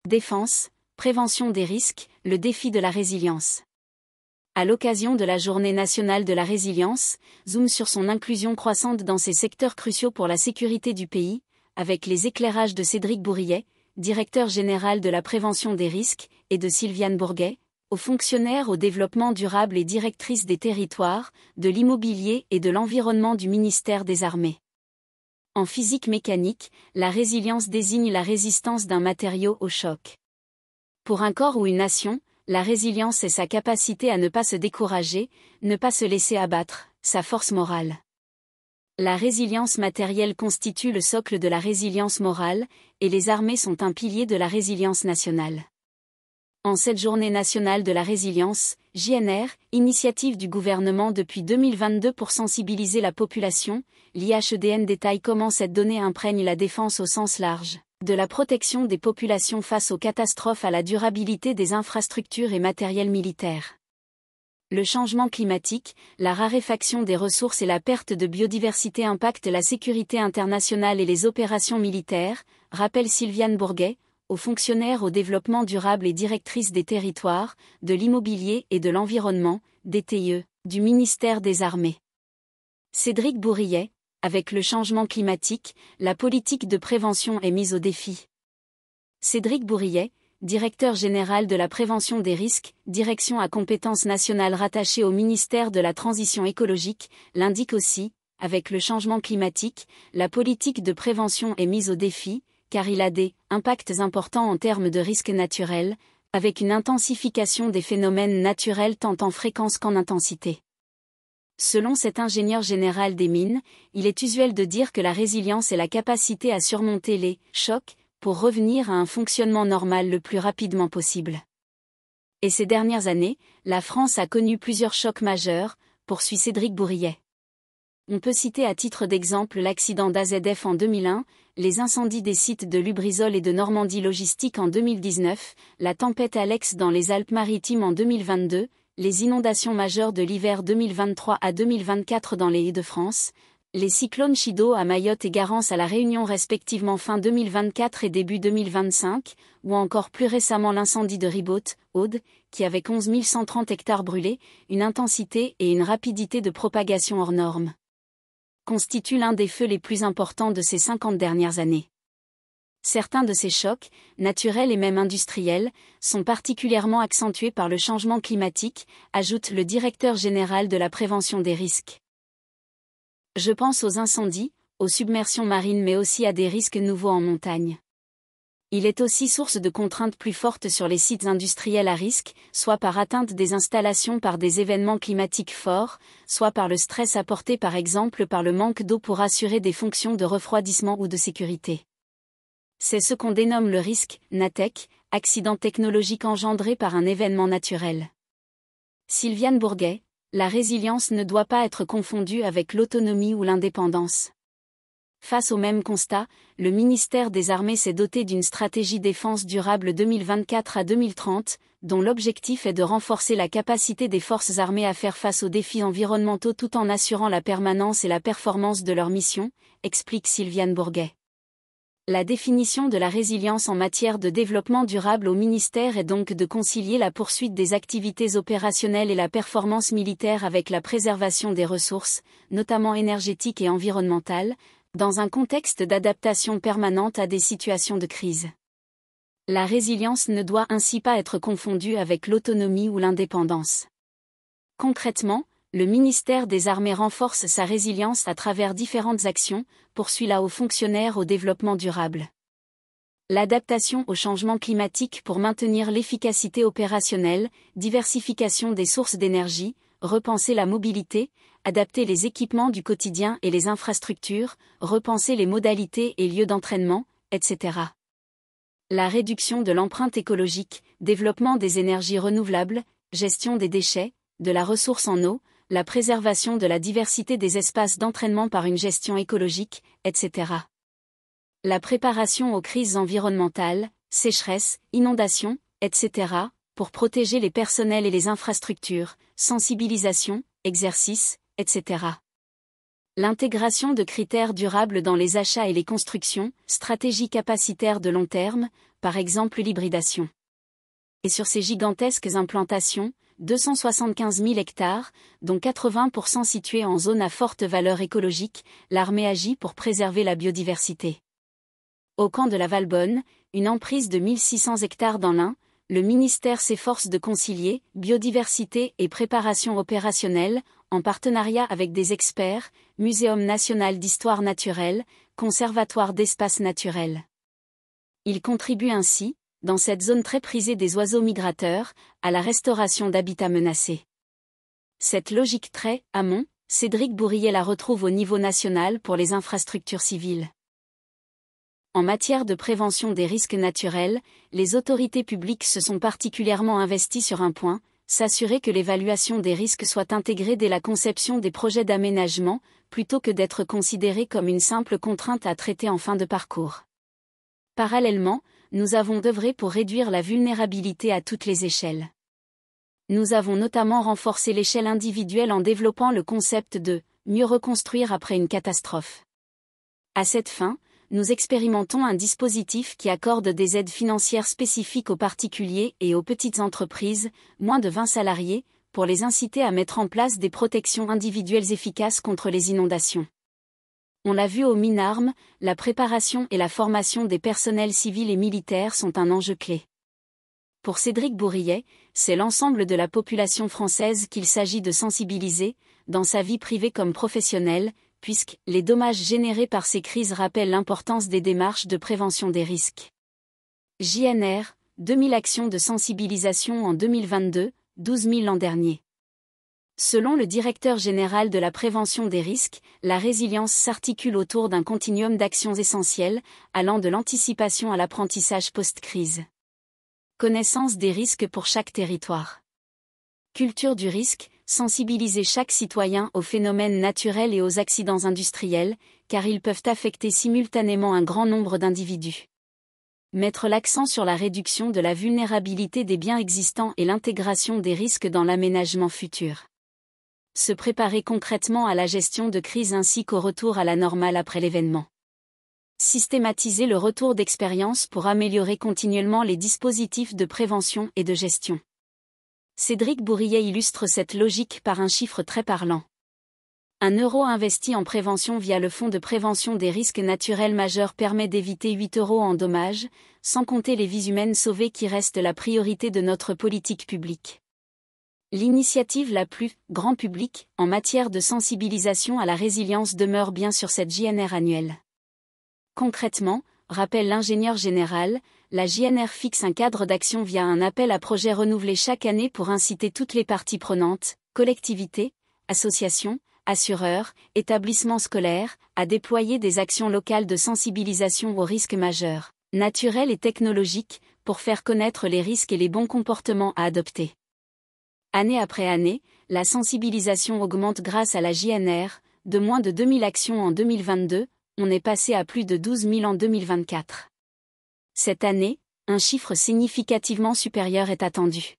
Défense, prévention des risques, le défi de la résilience. À l'occasion de la Journée nationale de la résilience, zoom sur son inclusion croissante dans ces secteurs cruciaux pour la sécurité du pays, avec les éclairages de Cédric Bourriet, directeur général de la prévention des risques, et de Sylviane Bourguet, aux fonctionnaires au développement durable et directrice des territoires, de l'immobilier et de l'environnement du ministère des Armées. En physique mécanique, la résilience désigne la résistance d'un matériau au choc. Pour un corps ou une nation, la résilience est sa capacité à ne pas se décourager, ne pas se laisser abattre, sa force morale. La résilience matérielle constitue le socle de la résilience morale, et les armées sont un pilier de la résilience nationale. En cette journée nationale de la résilience, JNR, initiative du gouvernement depuis 2022 pour sensibiliser la population, l'IHEDN détaille comment cette donnée imprègne la défense au sens large, de la protection des populations face aux catastrophes à la durabilité des infrastructures et matériels militaires. Le changement climatique, la raréfaction des ressources et la perte de biodiversité impactent la sécurité internationale et les opérations militaires, rappelle Sylviane Bourguet, aux fonctionnaires au développement durable et directrice des territoires, de l'immobilier et de l'environnement, DTE, du ministère des Armées. Cédric Bourriet, avec le changement climatique, la politique de prévention est mise au défi. Cédric Bourriet, directeur général de la prévention des risques, direction à compétences nationales rattachée au ministère de la Transition écologique, l'indique aussi, avec le changement climatique, la politique de prévention est mise au défi, car il a des impacts importants en termes de risques naturels, avec une intensification des phénomènes naturels tant en fréquence qu'en intensité. Selon cet ingénieur général des mines, il est usuel de dire que la résilience est la capacité à surmonter les chocs, pour revenir à un fonctionnement normal le plus rapidement possible. Et ces dernières années, la France a connu plusieurs chocs majeurs, poursuit Cédric Bourriet. On peut citer à titre d'exemple l'accident d'AZF en 2001, les incendies des sites de Lubrizol et de Normandie Logistique en 2019, la tempête Alex dans les Alpes-Maritimes en 2022, les inondations majeures de l'hiver 2023 à 2024 dans les Hauts-de-France, les cyclones Chido à Mayotte et Garance à La Réunion respectivement fin 2024 et début 2025, ou encore plus récemment l'incendie de Ribaute, Aude, qui avec 11 130 hectares brûlés, une intensité et une rapidité de propagation hors normes, constitue l'un des feux les plus importants de ces 50 dernières années. Certains de ces chocs, naturels et même industriels, sont particulièrement accentués par le changement climatique, ajoute le directeur général de la prévention des risques. Je pense aux incendies, aux submersions marines mais aussi à des risques nouveaux en montagne. Il est aussi source de contraintes plus fortes sur les sites industriels à risque, soit par atteinte des installations par des événements climatiques forts, soit par le stress apporté par exemple par le manque d'eau pour assurer des fonctions de refroidissement ou de sécurité. C'est ce qu'on dénomme le risque, NATEC, accident technologique engendré par un événement naturel. Sylviane Bourguet, la résilience ne doit pas être confondue avec l'autonomie ou l'indépendance. Face au même constat, le ministère des Armées s'est doté d'une stratégie défense durable 2024 à 2030, dont l'objectif est de renforcer la capacité des forces armées à faire face aux défis environnementaux tout en assurant la permanence et la performance de leur mission, explique Sylviane Bourguet. La définition de la résilience en matière de développement durable au ministère est donc de concilier la poursuite des activités opérationnelles et la performance militaire avec la préservation des ressources, notamment énergétiques et environnementales, dans un contexte d'adaptation permanente à des situations de crise. La résilience ne doit ainsi pas être confondue avec l'autonomie ou l'indépendance. Concrètement, le ministère des Armées renforce sa résilience à travers différentes actions, poursuit la haut fonctionnaire au développement durable. L'adaptation au changement climatique pour maintenir l'efficacité opérationnelle, diversification des sources d'énergie, repenser la mobilité, adapter les équipements du quotidien et les infrastructures, repenser les modalités et lieux d'entraînement, etc. La réduction de l'empreinte écologique, développement des énergies renouvelables, gestion des déchets, de la ressource en eau, la préservation de la diversité des espaces d'entraînement par une gestion écologique, etc. La préparation aux crises environnementales, sécheresse, inondations, etc., pour protéger les personnels et les infrastructures, sensibilisation, exercice, etc. L'intégration de critères durables dans les achats et les constructions, stratégie capacitaire de long terme, par exemple l'hybridation. Et sur ces gigantesques implantations, 275 000 hectares, dont 80% situés en zone à forte valeur écologique, l'armée agit pour préserver la biodiversité. Au camp de la Valbonne, une emprise de 1600 hectares dans l'Ain, le ministère s'efforce de concilier biodiversité et préparation opérationnelle, en partenariat avec des experts, Muséum national d'histoire naturelle, Conservatoire d'espaces naturels. Il contribue ainsi, dans cette zone très prisée des oiseaux migrateurs, à la restauration d'habitats menacés. Cette logique très amont, Cédric Bourrier la retrouve au niveau national pour les infrastructures civiles. En matière de prévention des risques naturels, les autorités publiques se sont particulièrement investies sur un point, s'assurer que l'évaluation des risques soit intégrée dès la conception des projets d'aménagement, plutôt que d'être considérée comme une simple contrainte à traiter en fin de parcours. Parallèlement, nous avons œuvré pour réduire la vulnérabilité à toutes les échelles. Nous avons notamment renforcé l'échelle individuelle en développant le concept de « mieux reconstruire après une catastrophe ». À cette fin, nous expérimentons un dispositif qui accorde des aides financières spécifiques aux particuliers et aux petites entreprises, moins de 20 salariés, pour les inciter à mettre en place des protections individuelles efficaces contre les inondations. On l'a vu au MINARM, la préparation et la formation des personnels civils et militaires sont un enjeu clé. Pour Cédric Bourrier, c'est l'ensemble de la population française qu'il s'agit de sensibiliser, dans sa vie privée comme professionnelle, puisque les dommages générés par ces crises rappellent l'importance des démarches de prévention des risques. JNR, 2000 actions de sensibilisation en 2022, 12 000 l'an dernier. Selon le directeur général de la prévention des risques, la résilience s'articule autour d'un continuum d'actions essentielles, allant de l'anticipation à l'apprentissage post-crise. Connaissance des risques pour chaque territoire. Culture du risque, sensibiliser chaque citoyen aux phénomènes naturels et aux accidents industriels, car ils peuvent affecter simultanément un grand nombre d'individus. Mettre l'accent sur la réduction de la vulnérabilité des biens existants et l'intégration des risques dans l'aménagement futur. Se préparer concrètement à la gestion de crise ainsi qu'au retour à la normale après l'événement. Systématiser le retour d'expérience pour améliorer continuellement les dispositifs de prévention et de gestion. Cédric Bourrier illustre cette logique par un chiffre très parlant. 1 euro investi en prévention via le Fonds de prévention des risques naturels majeurs permet d'éviter 8 euros en dommages, sans compter les vies humaines sauvées qui restent la priorité de notre politique publique. L'initiative la plus grand public en matière de sensibilisation à la résilience demeure bien sur cette JNR annuelle. Concrètement, rappelle l'ingénieur général, la JNR fixe un cadre d'action via un appel à projets renouvelé chaque année pour inciter toutes les parties prenantes, collectivités, associations, assureurs, établissements scolaires, à déployer des actions locales de sensibilisation aux risques majeurs, naturels et technologiques, pour faire connaître les risques et les bons comportements à adopter. Année après année, la sensibilisation augmente grâce à la JNR, de moins de 2000 actions en 2022, on est passé à plus de 12 000 en 2024. Cette année, un chiffre significativement supérieur est attendu.